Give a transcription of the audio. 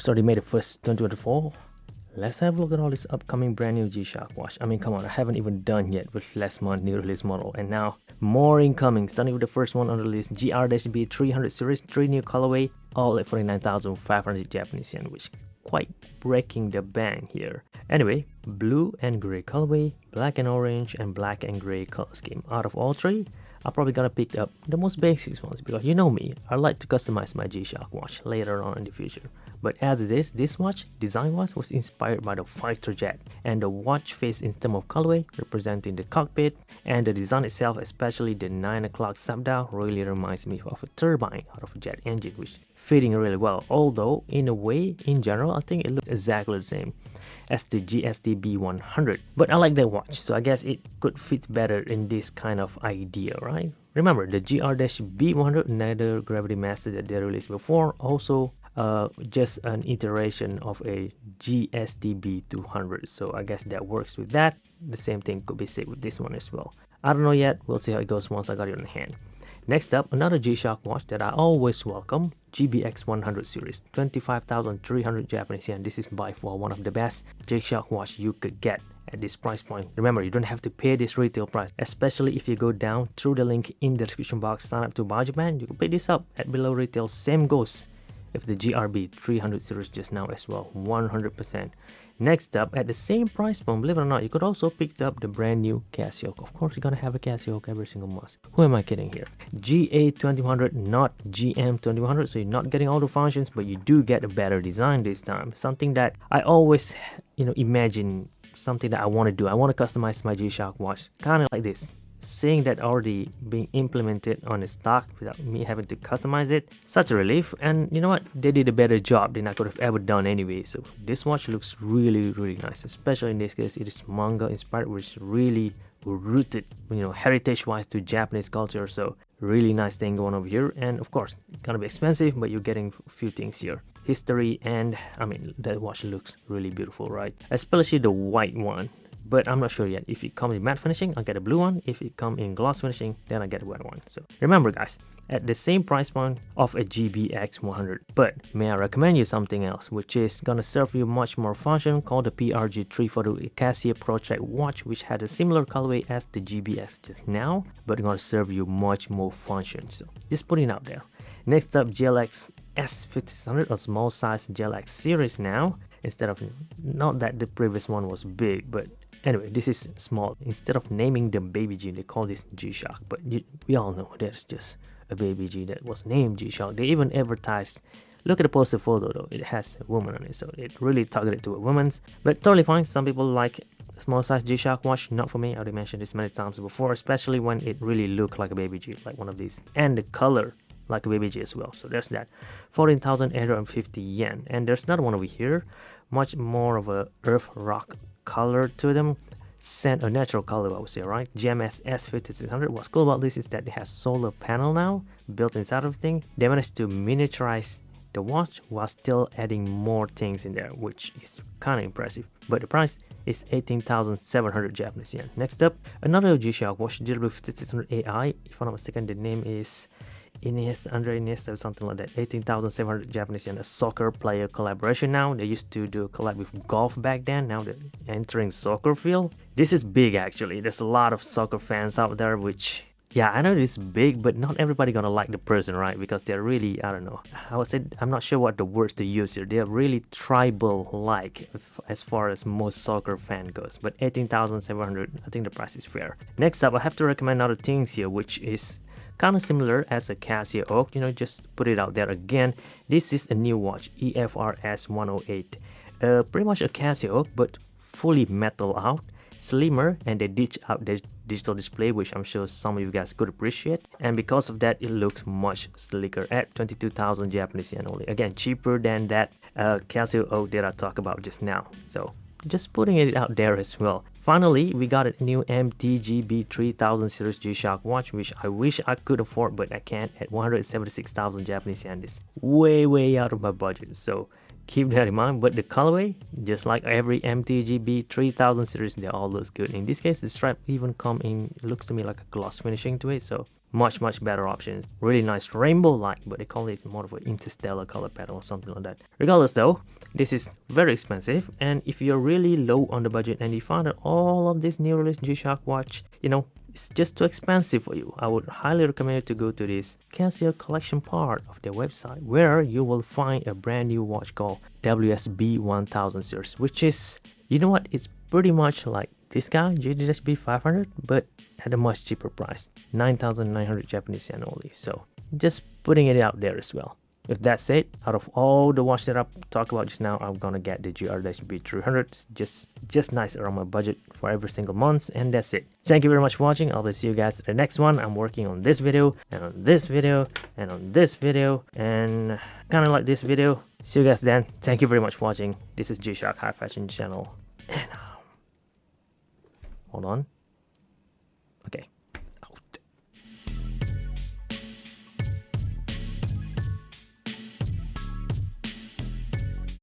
August already made the first 2024. Let's have a look at all this upcoming brand new G-Shock watch. I mean, come on, I haven't even done yet with last month new release model, and now more incoming. Starting with the first one on the list, GShock DB300 series, 3 new colorway, all at 49,500 Japanese yen, which quite breaking the bank here. Anyway, blue and gray colorway, black and orange, and black and gray color scheme. Out of all three, I'm probably gonna pick up the most basic ones because you know me, I like to customize my G-Shock watch later on in the future. But as it is, this watch, design-wise, was inspired by the fighter jet, and the watch face in terms of colorway representing the cockpit, and the design itself, especially the 9 o'clock sub-dial, really reminds me of a turbine out of a jet engine, which fitting really well. Although in a way, in general, I think it looks exactly the same as the GSDB100, but I like that watch, so I guess it could fit better in this kind of idea, right? Remember, the GShock another gravity master that they released before, also just an iteration of a GSDB200, so I guess that works with that. The same thing could be said with this one as well. I don't know yet, we'll see how it goes once I got it in hand. Next up, another G-Shock watch that I always welcome, GX100 series, 25,300 Japanese yen. This is by far one of the best G-Shock watch you could get at this price point. Remember, you don't have to pay this retail price, especially if you go down through the link in the description box, sign up to Buy Japan, you can pick this up at below retail. Same goes with the GRB 300 series just now as well, 100%. Next up, at the same price point, believe it or not, you could also pick up the brand new Casio. Of course, you're gonna have a Casio every single month. Who am I kidding here? GA2100, not GM2100, so you're not getting all the functions, but you do get a better design this time. Something that I always, imagine, something that I want to do. I want to customize my G-Shock watch, kind of like this. Seeing that already being implemented on the stock without me having to customize it, such a relief. And you know what, they did a better job than I could have ever done anyway. So this watch looks really nice, especially in this case it is manga inspired, which is really rooted, heritage wise to Japanese culture. So really nice thing going over here. And of course, it's gonna be expensive, but you're getting a few things here, history, and I mean, that watch looks really beautiful, right? Especially the white one. But I'm not sure yet. If it comes in matte finishing, I'll get a blue one. If it comes in gloss finishing, then I get a white one. So remember guys, at the same price point of a GX100. But may I recommend you something else, which is gonna serve you much more function, called the PRG342 Casio Project watch, which had a similar colorway as the GBX just now, but gonna serve you much more function. So just putting it out there. Next up, GShock S5600, a small size GShock series now. Instead of, not that the previous one was big, but anyway, this is small. Instead of naming them Baby G, they call this G-Shock. But we all know there's just a Baby G that was named G-Shock. They even advertised, look at the poster photo though, it has a woman on it, so it really targeted to a woman's. But totally fine, some people like small size G-Shock watch, not for me. I already mentioned this many times before, especially when it really looked like a Baby G, like one of these. And the color, like a Baby G as well. So there's that, 14,850 yen. And there's another one over here, much more of a earth rock color to them, sand, a natural color I would say, right? GMS S5600. What's cool about this is that it has solar panel now built inside of the thing. They managed to miniaturize the watch while still adding more things in there, which is kind of impressive. But the price is 18,700 Japanese yen. Next up, another G-Shock watch, GW5600 AI. If I'm not mistaken, the name is Andre Iniesta or something like that. 18,700 Japanese yen. A soccer player collaboration now. They used to do a collab with golf back then. Now they're entering soccer field. This is big actually. There's a lot of soccer fans out there, which, yeah, I know it's big, but not everybody gonna like the person, right? Because they're really, I don't know, I would say, I'm not sure what the words to use here. They're really tribal-like as far as most soccer fan goes. But 18,700, I think the price is fair. Next up, I have to recommend other things here, which is kind of similar as a Casio Oak, just put it out there again. This is a new watch, ERRS 108. Pretty much a Casio Oak, but fully metal out, slimmer, and they ditch out the digital display, which I'm sure some of you guys could appreciate. And because of that, it looks much sleeker at 22,000 Japanese yen only. Again, cheaper than that Casio Oak that I talked about just now. So just putting it out there as well. Finally, we got a new MTB 3000 series G-Shock watch, which I wish I could afford, but I can't, at 176,000 Japanese yen. It's way out of my budget, so keep that in mind. But the colorway, just like every MTB 3000 series, they all look good. In this case, the stripe even come in, looks to me like a gloss finishing to it, so much better options. Really nice rainbow light, but they call it more of an interstellar color pattern or something like that. Regardless though, this is very expensive, and if you're really low on the budget and you find that all of this new release G-Shock watch, you know, it's just too expensive for you, I would highly recommend you to go to this Casio collection part of their website, where you will find a brand new watch called WSB1000 series, which is, you know what, it's pretty much like this guy, GSB500, but at a much cheaper price, 9,900 Japanese yen only. So just putting it out there as well. With that said, out of all the watch that I've talked about just now, I'm gonna get the GShock just nice around my budget for every single month, and that's it. Thank you very much for watching. I'll see you guys at the next one. I'm working on this video, and on this video, and on this video, and kind of like this video. See you guys then. Thank you very much for watching. This is GShock High Fashion Channel, and hold on.